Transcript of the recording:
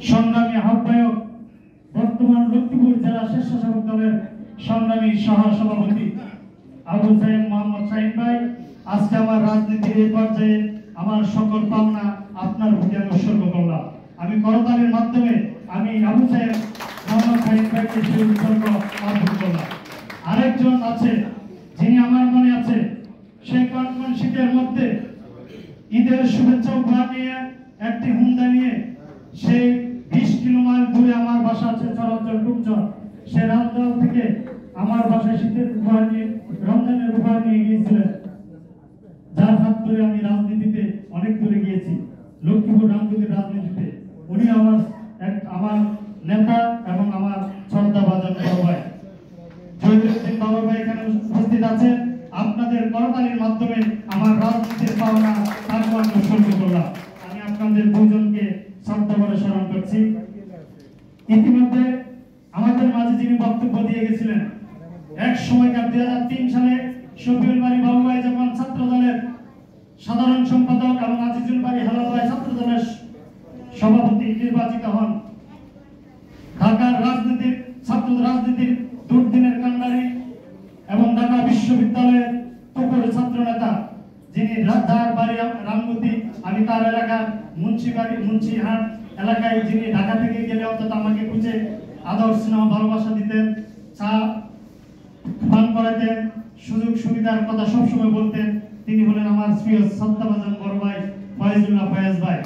সংগ্রামী আহ্বায়ক, বর্তমান লক্ষ্মীপুর জেলা স্বেচ্ছাসেবক দলের সংগ্রামী সহ-সভাপতি আবু সাইদ মোহাম্মদ শাহিন ভাই, আজকে আমার রাজনীতির এই পর্যায়ে আমার সকল পাওনা আপনার প্রতি আমি উৎসর্গ করলাম। আমি করতালির মাধ্যমে আমি আবু সাইদ মোহাম্মদ শাহিন ভাইকে সেই উৎসর্গ অর্পণ করলাম। আরেকজন আছে যিনি আমার মনে আছে, সেই কনকন শীতের মধ্যে ঈদের শুভেচ্ছা উপহার নিয়ে একটি হুন্ডা নিয়ে সেই 20 কিলোমিটার দূরে আমার বাসা আছে চরাঞ্চল টুকচর, সে রামদল থেকে আমার বাসায় শীতের উপহার নিয়ে রমজানের উপহার নিয়ে গিয়েছিলেন, যার হাত ধরে আমি রাজনীতিতে অনেক দূরে গিয়েছি, লক্ষ্মীপুর রামদলের রাজনীতিতে। উনি আমার নেতা এবং আমার শ্রদ্ধাভাজন বড় ভাই জয়দুদ্দিন বাবা ভাই এখানে উপস্থিত আছেন। আপনাদের করতালির মাধ্যমে আমার রাজনীতির পাওনা তার উৎসর্গ করলাম। আমি আপনাদের দুজনকে শ্রদ্ধা করে স্মরণ করছি। ইতিমধ্যে আমাদের মাঝে যিনি বক্তব্য দিয়ে গেছিলেন, এক সময়কার 2003 সালে শফিউল বারী বাবু ভাই যখন ছাত্র দলের সাধারণ সম্পাদক এবং আজিজুল বারী হেলাল ভাই ছাত্র দলের সভাপতি নির্বাচিত হন, ঢাকার রাজনীতির ছাত্র রাজনীতির দুর্দিনের কান্ডারি এবং ঢাকা বিশ্ববিদ্যালয়ের তুপুর ছাত্র নেতা, যিনি যার বাড়ি রামগতি, আমি তার এলাকার মুন্সিহাট এলাকায়, যিনি ঢাকা থেকে গেলে অন্তত আমাকে খুঁজে আদর স্নেহ ভালোবাসা দিতেন, চা পান করাতেন, সুযোগ সুবিধার কথা সবসময় বলতেন, তিনি হলেন আমার প্রিয় শ্রদ্ধাভাজন বড় ভাই ফয়েজুল্লাহ ফয়েজ ভাই।